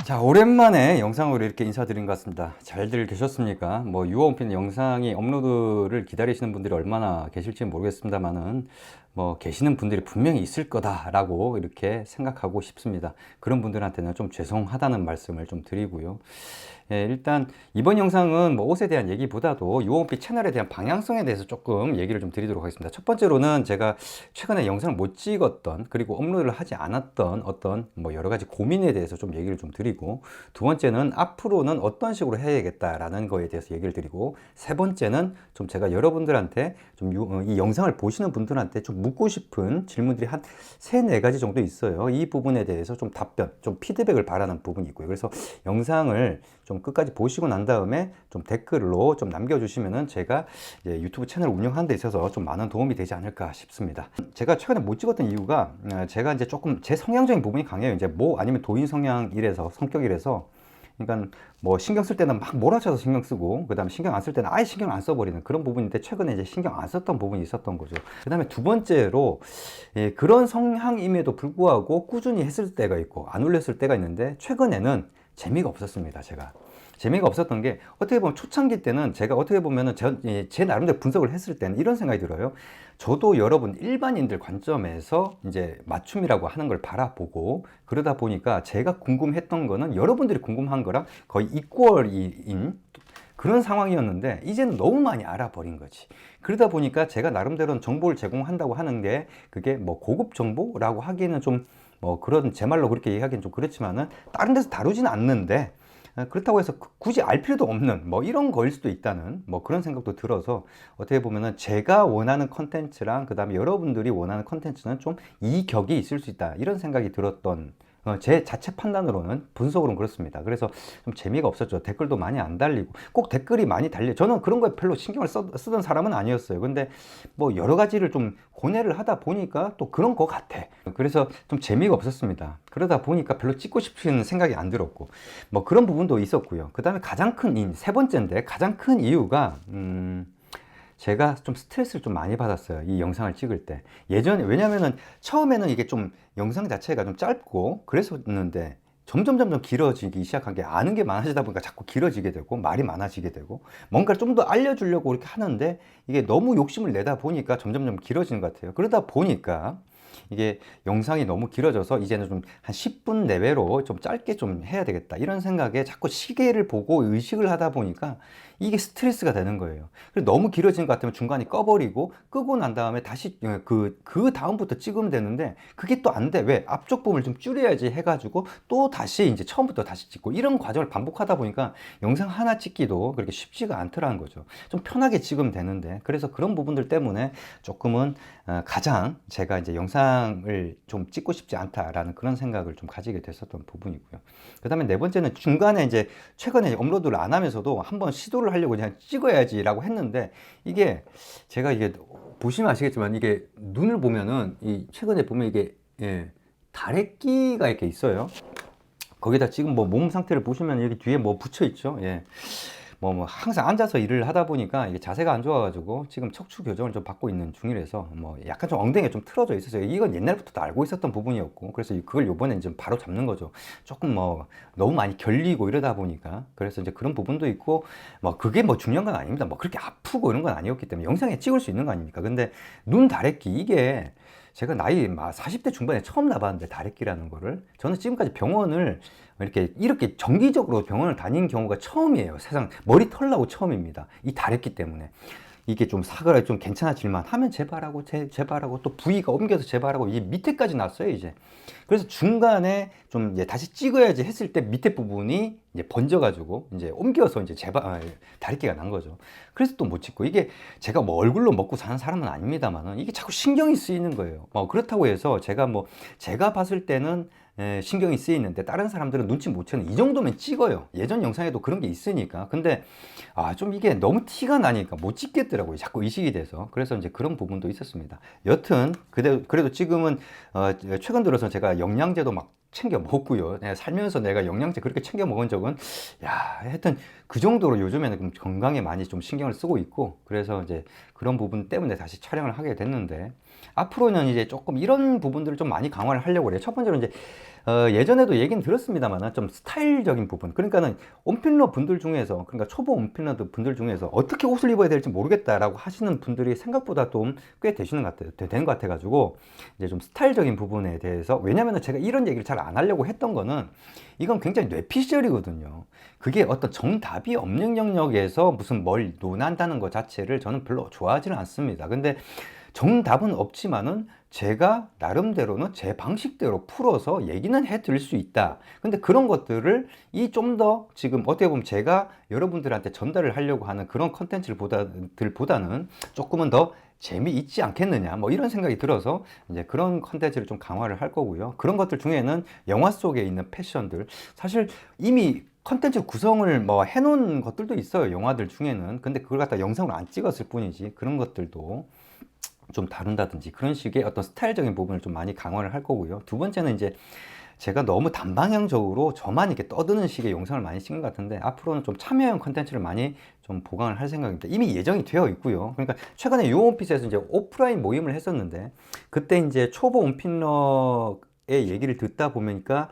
자, 오랜만에 영상으로 이렇게 인사드린 것 같습니다. 잘들 계셨습니까? 뭐 유어원피는 영상이 업로드를 기다리시는 분들이 얼마나 계실지 모르겠습니다만은 뭐 계시는 분들이 분명히 있을 거다라고 이렇게 생각하고 싶습니다. 그런 분들한테는 좀 죄송하다는 말씀을 좀 드리고요. 예, 일단 이번 영상은 뭐 옷에 대한 얘기보다도 유어원피 채널에 대한 방향성에 대해서 조금 얘기를 좀 드리도록 하겠습니다. 첫 번째로는 제가 최근에 영상을 못 찍었던, 그리고 업로드를 하지 않았던 어떤 뭐 여러 가지 고민에 대해서 좀 얘기를 좀 드리고, 두 번째는 앞으로는 어떤 식으로 해야겠다라는 거에 대해서 얘기를 드리고, 세 번째는 좀 제가 여러분들한테 좀 이 영상을 보시는 분들한테 좀 묻고 싶은 질문들이 한 세네 가지 정도 있어요. 이 부분에 대해서 좀 답변, 좀 피드백을 바라는 부분이 있고요. 그래서 영상을 좀 끝까지 보시고 난 다음에 좀 댓글로 좀 남겨주시면은 제가 이제 유튜브 채널 운영하는 데 있어서 좀 많은 도움이 되지 않을까 싶습니다. 제가 최근에 못 찍었던 이유가 제가 이제 조금 제 성향적인 부분이 강해요. 이제 뭐 아니면 도인 성향이라서, 성격이라서, 그러니까 뭐 신경 쓸 때는 막 몰아쳐서 신경 쓰고, 그 다음에 신경 안 쓸 때는 아예 신경 안 써버리는 그런 부분인데, 최근에 이제 신경 안 썼던 부분이 있었던 거죠. 그 다음에 두 번째로, 예, 그런 성향임에도 불구하고 꾸준히 했을 때가 있고 안 올렸을 때가 있는데, 최근에는 재미가 없었습니다. 제가 재미가 없었던 게, 어떻게 보면 초창기 때는 제가 어떻게 보면은 제 나름대로 분석을 했을 때는 이런 생각이 들어요. 저도 여러분 일반인들 관점에서 이제 맞춤이라고 하는 걸 바라보고, 그러다 보니까 제가 궁금했던 거는 여러분들이 궁금한 거랑 거의 이퀄인 그런 상황이었는데, 이제는 너무 많이 알아버린 거지. 그러다 보니까 제가 나름대로는 정보를 제공한다고 하는 게, 그게 뭐 고급 정보라고 하기에는 좀, 뭐 그런 제 말로 그렇게 얘기하기는 좀 그렇지만은 다른 데서 다루지는 않는데, 그렇다고 해서 굳이 알 필요도 없는 뭐 이런 거일 수도 있다는 뭐 그런 생각도 들어서, 어떻게 보면은 제가 원하는 컨텐츠랑 그 다음에 여러분들이 원하는 컨텐츠는 좀 이격이 있을 수 있다, 이런 생각이 들었던, 제 자체 판단으로는, 분석으로는 그렇습니다. 그래서 좀 재미가 없었죠. 댓글도 많이 안 달리고, 꼭 댓글이 많이 달려, 저는 그런 거에 별로 신경을 쓰던 사람은 아니었어요. 근데 뭐 여러 가지를 좀 고뇌를 하다 보니까 또 그런 거 같아. 그래서 좀 재미가 없었습니다. 그러다 보니까 별로 찍고 싶은 생각이 안 들었고, 뭐 그런 부분도 있었고요. 그 다음에 가장 큰, 세 번째인데 가장 큰 이유가, 제가 좀 스트레스를 좀 많이 받았어요. 이 영상을 찍을 때. 예전에, 왜냐면은 처음에는 이게 좀 영상 자체가 좀 짧고 그랬었는데, 점점 길어지기 시작한 게, 아는 게 많아지다 보니까 자꾸 길어지게 되고 말이 많아지게 되고, 뭔가를 좀 더 알려주려고 이렇게 하는데 이게 너무 욕심을 내다 보니까 점점 길어지는 것 같아요. 그러다 보니까 이게 영상이 너무 길어져서 이제는 좀 한 10분 내외로 좀 짧게 좀 해야 되겠다, 이런 생각에 자꾸 시계를 보고 의식을 하다 보니까 이게 스트레스가 되는 거예요. 그래서 너무 길어지는 것 같으면 중간에 꺼버리고, 끄고 난 다음에 다시 그 다음부터 찍으면 되는데, 그게 또 안 돼. 왜? 앞쪽 부분을 좀 줄여야지 해가지고 또 다시 이제 처음부터 다시 찍고, 이런 과정을 반복하다 보니까 영상 하나 찍기도 그렇게 쉽지가 않더라는 거죠. 좀 편하게 찍으면 되는데, 그래서 그런 부분들 때문에 조금은 가장 제가 이제 영상을 좀 찍고 싶지 않다라는 그런 생각을 좀 가지게 됐었던 부분이고요. 그 다음에 네 번째는, 중간에 이제 최근에 업로드를 안 하면서도 한번 시도를 하려고 그냥 찍어야지라고 했는데, 이게 제가 이게 보시면 아시겠지만, 이게 눈을 보면은, 이 최근에 보면 이게, 예, 다래끼가 이렇게 있어요. 거기다 지금 뭐 몸 상태를 보시면 여기 뒤에 뭐 붙여 있죠. 예. 뭐 항상 앉아서 일을 하다 보니까 이게 자세가 안 좋아가지고 지금 척추 교정을 좀 받고 있는 중이라서, 뭐 약간 좀 엉덩이가 좀 틀어져 있어서, 이건 옛날부터 다 알고 있었던 부분이었고, 그래서 그걸 요번에 이제 바로 잡는 거죠. 조금 뭐 너무 많이 결리고 이러다 보니까. 그래서 이제 그런 부분도 있고, 뭐 그게 뭐 중요한 건 아닙니다. 뭐 그렇게 아프고 이런 건 아니었기 때문에 영상에 찍을 수 있는 거 아닙니까? 근데 눈 다래끼, 이게 제가 나이 막 40대 중반에 처음 나봤는데, 다래끼라는 거를, 저는 지금까지 병원을 이렇게 정기적으로 병원을 다닌 경우가 처음이에요. 세상 머리 털나고 처음입니다. 이 다랬기 때문에. 이게 좀 사그라 좀 괜찮아질만 하면 재발하고, 재발하고, 또 부위가 옮겨서 재발하고, 이 밑에까지 났어요 이제. 그래서 중간에 좀 이제 다시 찍어야지 했을 때, 밑에 부분이 이제 번져가지고 이제 옮겨서 이제 다리끼가 난 거죠. 그래서 또 못 찍고, 이게 제가 뭐 얼굴로 먹고 사는 사람은 아닙니다만은, 이게 자꾸 신경이 쓰이는 거예요. 뭐 그렇다고 해서 제가 봤을 때는 신경이 쓰이는데, 다른 사람들은 눈치 못 채는, 이 정도면 찍어요. 예전 영상에도 그런 게 있으니까. 근데 좀 이게 너무 티가 나니까 못 찍겠더라고요. 자꾸 의식이 돼서. 그래서 이제 그런 부분도 있었습니다. 여튼 그래도 지금은 최근 들어서 제가 영양제도 막 챙겨 먹고요. 살면서 내가 영양제 그렇게 챙겨 먹은 적은, 하여튼 그 정도로 요즘에는 건강에 많이 좀 신경을 쓰고 있고, 그래서 이제 그런 부분 때문에 다시 촬영을 하게 됐는데, 앞으로는 이제 조금 이런 부분들을 좀 많이 강화를 하려고 그래요. 첫 번째로 이제 예전에도 얘기는 들었습니다만 좀 스타일적인 부분, 그러니까는 온필러 분들 중에서, 그러니까 초보 온필러 분들 중에서 어떻게 옷을 입어야 될지 모르겠다라고 하시는 분들이 생각보다 좀 꽤 되시는 것 같아요. 되는 것 같아가지고 이제 좀 스타일적인 부분에 대해서, 왜냐면은 제가 이런 얘기를 잘 안 하려고 했던 거는 이건 굉장히 뇌피셜이거든요. 그게 어떤 정답이 없는 영역에서 무슨 뭘 논한다는 것 자체를 저는 별로 좋아하지는 않습니다. 근데 정답은 없지만은 제가 나름대로는 제 방식대로 풀어서 얘기는 해 드릴 수 있다. 근데 그런 것들을 이 좀 더 지금 어떻게 보면 제가 여러분들한테 전달을 하려고 하는 그런 컨텐츠들보다는 조금은 더 재미있지 않겠느냐, 뭐 이런 생각이 들어서 이제 그런 컨텐츠를 좀 강화를 할 거고요. 그런 것들 중에는 영화 속에 있는 패션들, 사실 이미 컨텐츠 구성을 뭐 해놓은 것들도 있어요, 영화들 중에는. 근데 그걸 갖다 영상으로 안 찍었을 뿐이지, 그런 것들도 좀 다룬다든지 그런 식의 어떤 스타일적인 부분을 좀 많이 강화를 할 거고요. 두 번째는 이제 제가 너무 단방향적으로 저만 이렇게 떠드는 식의 영상을 많이 찍는 것 같은데, 앞으로는 좀 참여형 컨텐츠를 많이 좀 보강을 할 생각입니다. 이미 예정이 되어 있고요. 그러니까 최근에 유온피스에서 이제 오프라인 모임을 했었는데, 그때 이제 초보 온필러의 얘기를 듣다 보니까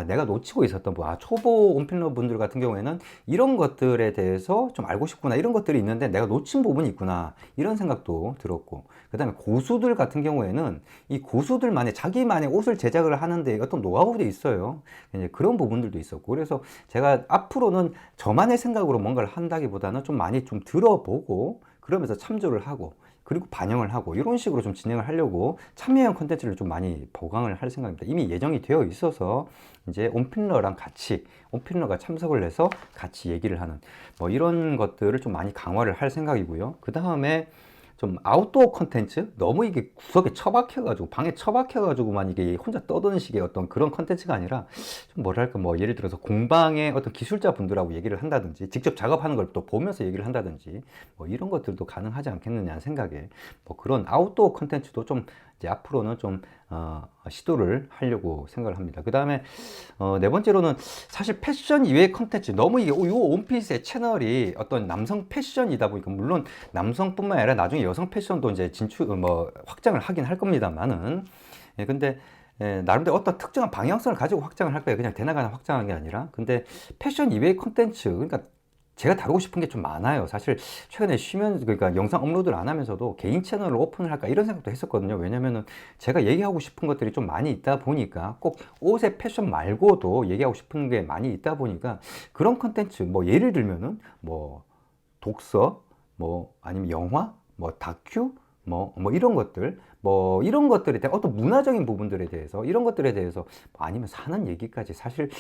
내가 놓치고 있었던 부분, 초보 온필러 분들 같은 경우에는 이런 것들에 대해서 좀 알고 싶구나, 이런 것들이 있는데 내가 놓친 부분이 있구나, 이런 생각도 들었고, 그 다음에 고수들 같은 경우에는 이 고수들만의 자기만의 옷을 제작을 하는데 어떤 노하우도 있어요. 이제 그런 부분들도 있었고, 그래서 제가 앞으로는 저만의 생각으로 뭔가를 한다기보다는 좀 많이 좀 들어보고, 그러면서 참조를 하고, 그리고 반영을 하고, 이런 식으로 좀 진행을 하려고 참여형 컨텐츠를 좀 많이 보강을 할 생각입니다. 이미 예정이 되어 있어서 이제 온필러랑 같이, 온필러가 참석을 해서 같이 얘기를 하는 뭐 이런 것들을 좀 많이 강화를 할 생각이고요. 그 다음에 좀 아웃도어 컨텐츠, 너무 이게 구석에 처박혀가지고, 방에 처박혀가지고만 이게 혼자 떠드는 식의 어떤 그런 컨텐츠가 아니라, 좀 뭐랄까, 뭐 예를 들어서 공방의 어떤 기술자 분들하고 얘기를 한다든지, 직접 작업하는 걸 또 보면서 얘기를 한다든지, 뭐 이런 것들도 가능하지 않겠느냐 생각에, 뭐 그런 아웃도어 컨텐츠도 좀 이제 앞으로는 좀 시도를 하려고 생각을 합니다. 그 다음에 네 번째로는 사실 패션 이외의 컨텐츠, 너무 이게 요 온피스의 채널이 어떤 남성 패션이다 보니까, 물론 남성뿐만 아니라 나중에 여성 패션도 이제 확장을 하긴 할 겁니다만은, 근데 나름대로 어떤 특정한 방향성을 가지고 확장을 할 거예요. 그냥 대나가나 확장한 게 아니라. 근데 패션 이외의 컨텐츠, 그러니까 제가 다루고 싶은 게 좀 많아요. 사실 최근에 그러니까 영상 업로드를 안 하면서도 개인 채널을 오픈을 할까 이런 생각도 했었거든요. 왜냐면은 제가 얘기하고 싶은 것들이 좀 많이 있다 보니까, 꼭 옷의 패션 말고도 얘기하고 싶은 게 많이 있다 보니까, 그런 컨텐츠, 뭐 예를 들면은 뭐 독서, 뭐 아니면 영화, 뭐 다큐, 뭐 이런 것들, 뭐 이런 것들에 대한 어떤 문화적인 부분들에 대해서, 이런 것들에 대해서, 아니면 사는 얘기까지, 사실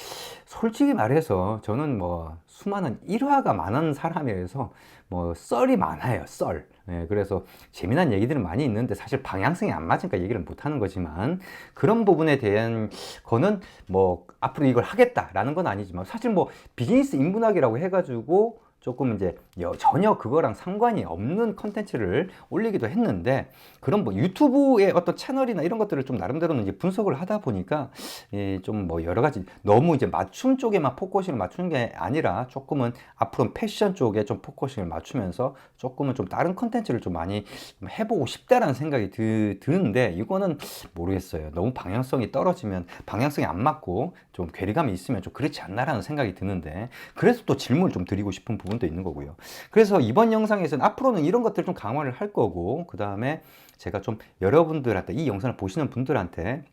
솔직히 말해서 저는 뭐 수많은 일화가 많은 사람이라서 뭐 썰이 많아요, 썰. 그래서 재미난 얘기들은 많이 있는데 사실 방향성이 안 맞으니까 얘기를 못 하는 거지만, 그런 부분에 대한 거는 뭐 앞으로 이걸 하겠다라는 건 아니지만, 사실 뭐 비즈니스 인문학이라고 해가지고 조금 이제 전혀 그거랑 상관이 없는 컨텐츠를 올리기도 했는데, 그런 뭐 유튜브의 어떤 채널이나 이런 것들을 좀 나름대로는 이제 분석을 하다 보니까 좀 뭐 여러 가지, 너무 이제 맞춤 쪽에만 포커싱을 맞추는 게 아니라 조금은 앞으로 패션 쪽에 좀 포커싱을 맞추면서 조금은 좀 다른 컨텐츠를 좀 많이 해보고 싶다라는 생각이 드는데, 이거는 모르겠어요. 너무 방향성이 떨어지면, 방향성이 안 맞고 좀 괴리감이 있으면 좀 그렇지 않나라는 생각이 드는데, 그래서 또 질문을 좀 드리고 싶은 부분도 있는 거고요. 그래서 이번 영상에서는 앞으로는 이런 것들을 좀 강화를 할 거고, 그 다음에 제가 좀 여러분들한테, 이 영상을 보시는 분들한테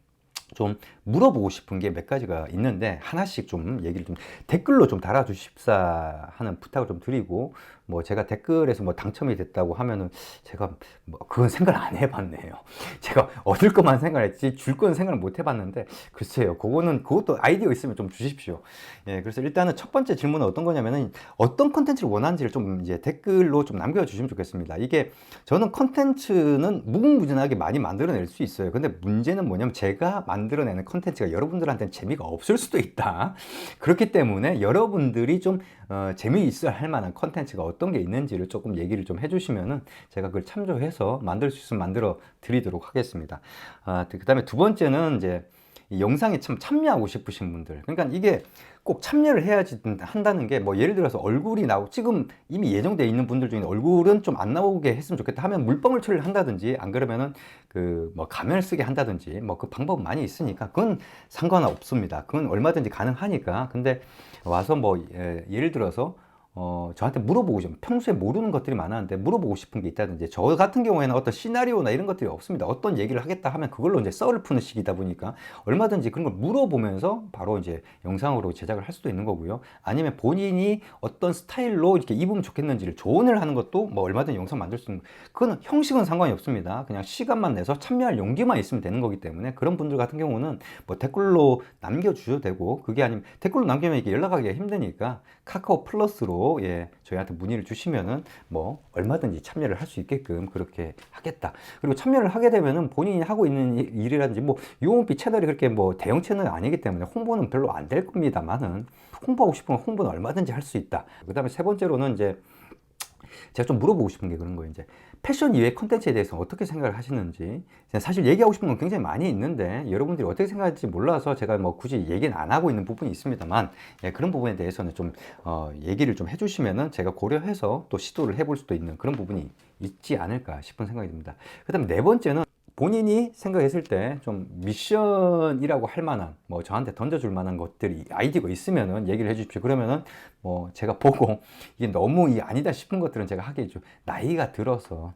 좀 물어보고 싶은 게 몇 가지가 있는데, 하나씩 좀 얘기를 좀 댓글로 좀 달아주십사 하는 부탁을 좀 드리고, 뭐 제가 댓글에서 뭐 당첨이 됐다고 하면은 제가 뭐 그건 생각을 안 해봤네요. 제가 얻을 것만 생각했지 줄 건 생각을 못 해봤는데, 글쎄요, 그것도 아이디어 있으면 좀 주십시오. 그래서 일단은 첫 번째 질문은 어떤 거냐면은, 어떤 컨텐츠를 원하는지를 좀 이제 댓글로 좀 남겨주시면 좋겠습니다. 이게 저는 컨텐츠는 무궁무진하게 많이 만들어낼 수 있어요. 근데 문제는 뭐냐면, 제가 만들어내는 컨텐츠가 여러분들한테는 재미가 없을 수도 있다. 그렇기 때문에 여러분들이 좀 재미있어 할 만한 컨텐츠가 어떤 게 있는지를 조금 얘기를 좀 해주시면은 제가 그걸 참조해서 만들 수 있으면 만들어 드리도록 하겠습니다. 그 다음에 두 번째는 이제 이 영상에 참 참여하고 싶으신 분들, 그러니까 이게 꼭 참여를 해야지 한다는 게, 뭐 예를 들어서 얼굴이 나오고 지금 이미 예정되어 있는 분들 중에 얼굴은 좀 안 나오게 했으면 좋겠다 하면 물방울 처리를 한다든지, 안 그러면은 그 뭐 가면을 쓰게 한다든지, 뭐 그 방법 많이 있으니까 그건 상관없습니다. 그건 얼마든지 가능하니까. 근데 와서 뭐 예를 들어서 저한테 물어보고 싶은, 평소에 모르는 것들이 많았는데 물어보고 싶은 게 있다든지, 저 같은 경우에는 어떤 시나리오나 이런 것들이 없습니다. 어떤 얘기를 하겠다 하면 그걸로 이제 썰을 푸는 식이다 보니까 얼마든지 그런 걸 물어보면서 바로 이제 영상으로 제작을 할 수도 있는 거고요. 아니면 본인이 어떤 스타일로 이렇게 입으면 좋겠는지를 조언을 하는 것도 뭐 얼마든지 영상 만들 수 있는, 그건 형식은 상관이 없습니다. 그냥 시간만 내서 참여할 용기만 있으면 되는 거기 때문에, 그런 분들 같은 경우는 뭐 댓글로 남겨주셔도 되고, 그게 아니면 댓글로 남기면 이게 연락하기가 힘드니까 카카오 플러스로 저희한테 문의를 주시면은 뭐 얼마든지 참여를 할 수 있게끔 그렇게 하겠다. 그리고 참여를 하게 되면은 본인이 하고 있는 일이라든지, 뭐 유홈피 채널이 그렇게 뭐 대형 채널이 아니기 때문에 홍보는 별로 안 될 겁니다만은, 홍보하고 싶으면 홍보는 얼마든지 할 수 있다. 그 다음에 세 번째로는 이제 제가 좀 물어보고 싶은 게 그런 거예요. 이제 패션 이외의 컨텐츠에 대해서 어떻게 생각을 하시는지. 사실 얘기하고 싶은 건 굉장히 많이 있는데 여러분들이 어떻게 생각할지 몰라서 제가 뭐 굳이 얘기는 안 하고 있는 부분이 있습니다만, 그런 부분에 대해서는 좀 얘기를 좀 해주시면은 제가 고려해서 또 시도를 해볼 수도 있는 그런 부분이 있지 않을까 싶은 생각이 듭니다. 그 다음에 네 번째는, 본인이 생각했을 때 좀 미션이라고 할 만한, 뭐 저한테 던져줄 만한 것들이, 아이디어가 있으면은 얘기를 해주십시오. 그러면은 뭐 제가 보고 이게 너무 아니다 싶은 것들은 제가 하게 해줘. 나이가 들어서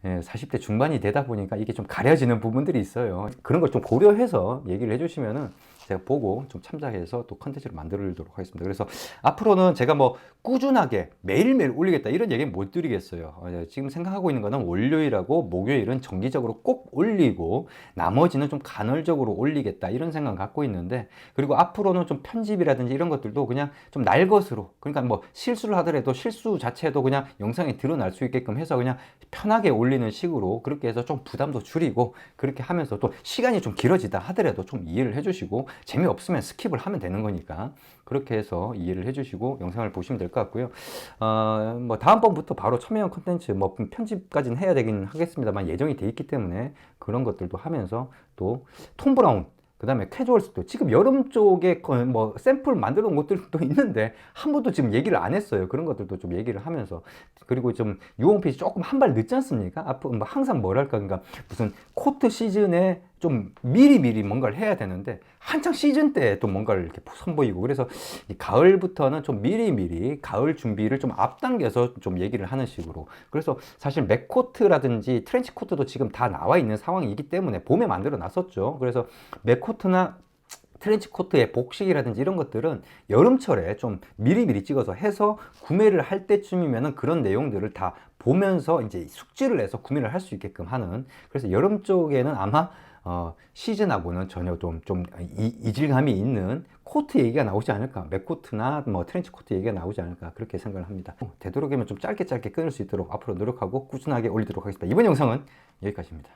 40대 중반이 되다 보니까 이게 좀 가려지는 부분들이 있어요. 그런 걸 좀 고려해서 얘기를 해주시면은 제가 보고 좀 참작해서 또 컨텐츠를 만들도록 하겠습니다. 그래서 앞으로는 제가 뭐 꾸준하게 매일매일 올리겠다 이런 얘기는 못 드리겠어요. 지금 생각하고 있는 거는 월요일하고 목요일은 정기적으로 꼭 올리고 나머지는 좀 간헐적으로 올리겠다 이런 생각 갖고 있는데, 그리고 앞으로는 좀 편집이라든지 이런 것들도 그냥 좀 날 것으로, 그러니까 뭐 실수를 하더라도 실수 자체도 그냥 영상에 드러날 수 있게끔 해서 그냥 편하게 올리는 식으로, 그렇게 해서 좀 부담도 줄이고, 그렇게 하면서 또 시간이 좀 길어지다 하더라도 좀 이해를 해주시고, 재미없으면 스킵을 하면 되는 거니까 그렇게 해서 이해를 해주시고 영상을 보시면 될 것 같고요. 뭐 다음번부터 바로 첨예한 콘텐츠, 뭐 편집까지는 해야 되긴 하겠습니다만 예정이 돼 있기 때문에 그런 것들도 하면서, 또 톰 브라운, 그 다음에 캐주얼스도 지금 여름 쪽에 뭐 샘플 만들어 놓은 것들도 있는데 한 번도 지금 얘기를 안 했어요. 그런 것들도 좀 얘기를 하면서, 그리고 좀 유홈핏이 조금 한 발 늦지 않습니까? 앞으로 뭐 항상 뭐랄까, 그러니까 무슨 코트 시즌에 좀 미리미리 뭔가를 해야 되는데 한창 시즌 때 또 뭔가를 이렇게 선보이고, 그래서 이 가을부터는 좀 미리미리 가을 준비를 좀 앞당겨서 좀 얘기를 하는 식으로. 그래서 사실 맥코트라든지 트렌치 코트도 지금 다 나와 있는 상황이기 때문에 봄에 만들어 놨었죠. 그래서 맥코트나 트렌치 코트의 복식이라든지 이런 것들은 여름철에 좀 미리미리 찍어서 해서 구매를 할 때쯤이면은 그런 내용들을 다 보면서 이제 숙지를 해서 구매를 할 수 있게끔 하는. 그래서 여름 쪽에는 아마 시즌하고는 전혀 좀 이질감이 있는 코트 얘기가 나오지 않을까, 맥코트나 뭐 트렌치 코트 얘기가 나오지 않을까, 그렇게 생각을 합니다. 되도록이면 좀 짧게 끊을 수 있도록 앞으로 노력하고 꾸준하게 올리도록 하겠습니다. 이번 영상은 여기까지입니다.